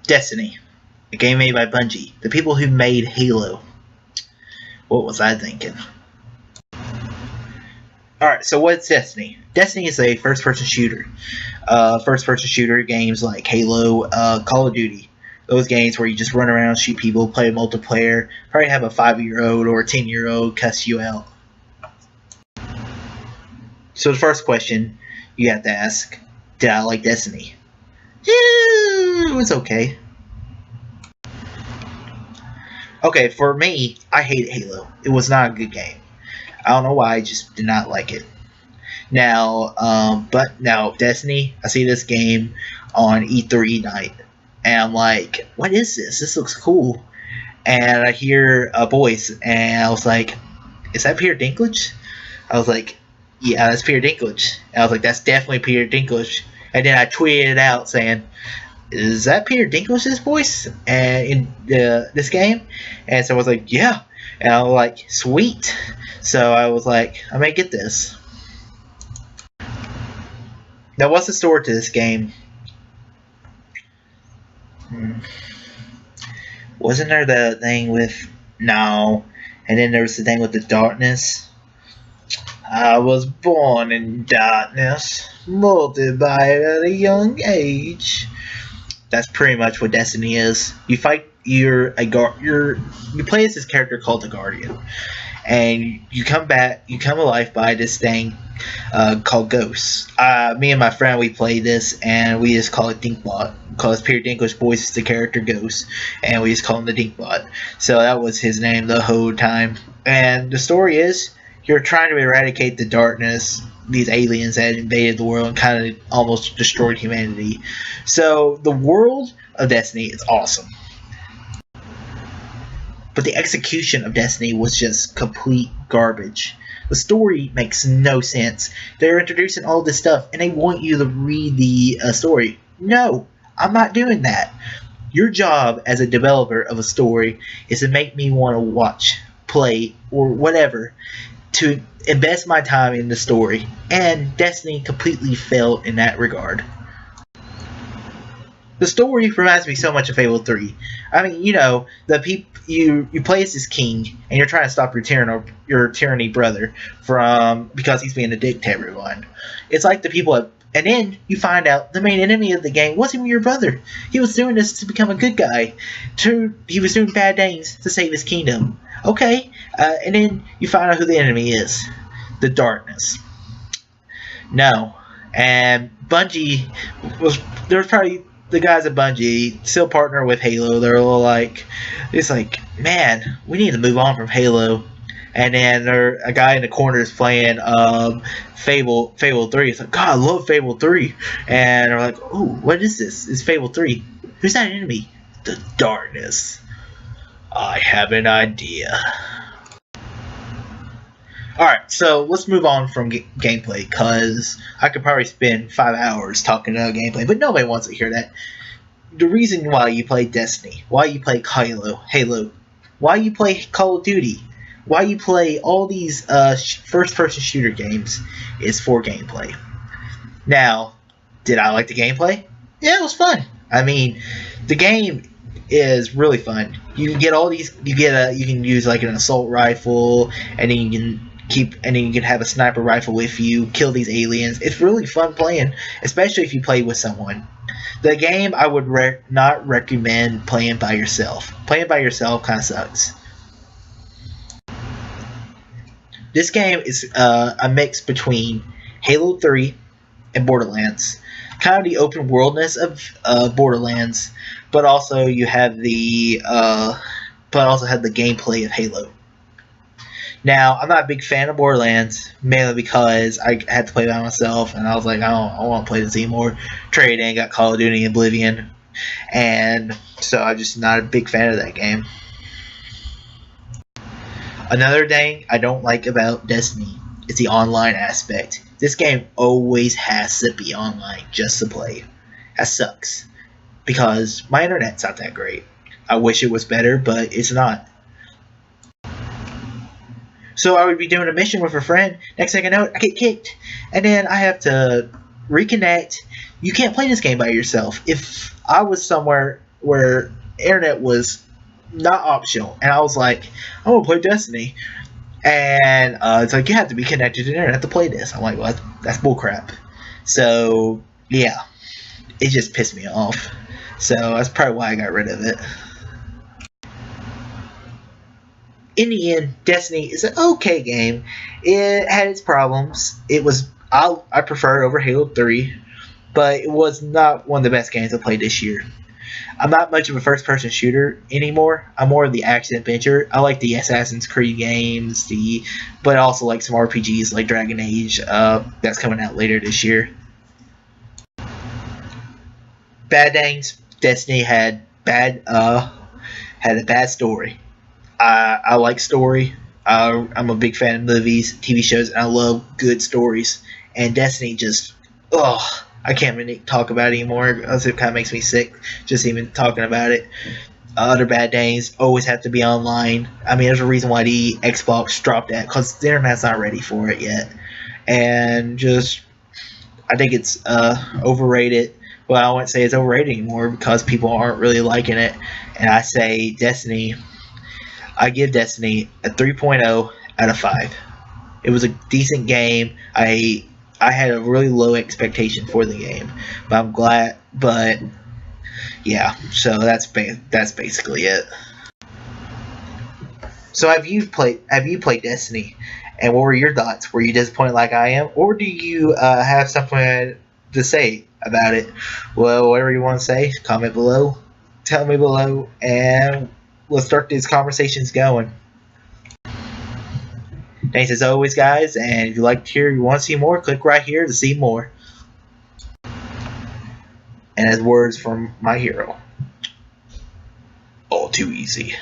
Destiny, a game made by Bungie, the people who made Halo. What was I thinking? Alright, so what's Destiny? Destiny is a first-person shooter. First-person shooter games like Halo, Call of Duty. Those games where you just run around, shoot people, play multiplayer, probably have a 5-year-old or a 10-year-old cuss you out. So the first question you have to ask, did I like Destiny? Yeah, it was okay. Okay, for me, I hated Halo. It was not a good game. I don't know why, I just did not like it. Now, but now Destiny, I see this game on E3 night, and I'm like, what is this? This looks cool. And I hear a voice, and I was like, is that Peter Dinklage? I was like, yeah, that's Peter Dinklage. And I was like, that's definitely Peter Dinklage. And then I tweeted it out saying, is that Peter Dinklage's voice in this game? And so I was like, yeah. And I was like, sweet. So I was like, I may get this. Now, what's the story to this game? Wasn't there the thing with no, and then there was the thing with the darkness? I was born in darkness, molded by at a young age. That's pretty much what Destiny is. You fight. You play as this character called the Guardian, and you come alive by this thing called Ghosts. Me and my friend, we played this, and we just call it Dinkbot, because Peter Dinklage voices the character Ghost, and we just call him the Dinkbot. So that was his name the whole time. And the story is, you're trying to eradicate the darkness, these aliens that invaded the world and kind of almost destroyed humanity. So the world of Destiny is awesome. But the execution of Destiny was just complete garbage. The story makes no sense. They're introducing all this stuff, and they want you to read the story. No, I'm not doing that. Your job as a developer of a story is to make me want to watch, play, or whatever, to invest my time in the story. And Destiny completely failed in that regard. The story reminds me so much of Fable 3. I mean, you play as this king, and you're trying to stop your tyranny brother because he's being a dick to everyone. It's like the people and then you find out the main enemy of the game wasn't even your brother. He was doing this to become a good guy. He was doing bad things to save his kingdom. Okay, and then you find out who the enemy is. The darkness. No. And Bungie there was probably the guys at Bungie still partner with Halo. They're all like, it's like, man, we need to move on from Halo. And then a guy in the corner is playing Fable 3. It's like, God, I love Fable 3. And they're like, ooh, what is this? It's Fable 3. Who's that enemy? The darkness. I have an idea. Alright, so let's move on from gameplay, because I could probably spend 5 hours talking about gameplay, but nobody wants to hear that. The reason why you play Destiny, why you play Halo, why you play Call of Duty, why you play all these first-person shooter games is for gameplay. Now, did I like the gameplay? Yeah, it was fun. I mean, the game is really fun. You can get all these. You can use like an assault rifle, and then you can have a sniper rifle with you. Kill these aliens. It's really fun playing, especially if you play with someone. The game I would not recommend playing by yourself. Playing by yourself kind of sucks. This game is a mix between Halo 3 and Borderlands. Kind of the open worldness of Borderlands, but also you have the gameplay of Halo. Now, I'm not a big fan of Borderlands, mainly because I had to play by myself, and I was like, I don't want to play this anymore. Traded in, got Call of Duty Oblivion, and so I'm just not a big fan of that game. Another thing I don't like about Destiny is the online aspect. This game always has to be online just to play. That sucks, because my internet's not that great. I wish it was better, but it's not. So I would be doing a mission with a friend. Next thing I know, I get kicked. And then I have to reconnect. You can't play this game by yourself. If I was somewhere where internet was not optional, and I was like, I want to play Destiny, and it's like you have to be connected to the internet to play this. I'm like, well, that's bullcrap. So yeah, it just pissed me off. So that's probably why I got rid of it. In the end, Destiny is an okay game. It had its problems. I prefer it over Halo 3, but it was not one of the best games I played this year. I'm not much of a first-person shooter anymore. I'm more of the action adventure. I like the Assassin's Creed games, but I also like some RPGs like Dragon Age. That's coming out later this year. Bad things. Destiny had a bad story. I like story. I'm a big fan of movies, TV shows, and I love good stories. And Destiny just, I can't really talk about it anymore because it kind of makes me sick just even talking about it. Other bad things, always have to be online. I mean, there's a reason why the Xbox dropped that, because the internet's not ready for it yet. And just, I think it's overrated. Well, I wouldn't say it's overrated anymore because people aren't really liking it. And I say I give Destiny a 3.0 out of 5. It was a decent game. I had a really low expectation for the game, but I'm glad. But yeah, so that's basically it. So have you played Destiny, and what were your thoughts? Were you disappointed like I am, or do you have something to say about it? Well, whatever you want to say, comment below, tell me below, and let's start these conversations going. Thanks as always, guys, and if you like to hear, you want to see more, click right here to see more. And as words from my hero, all too easy.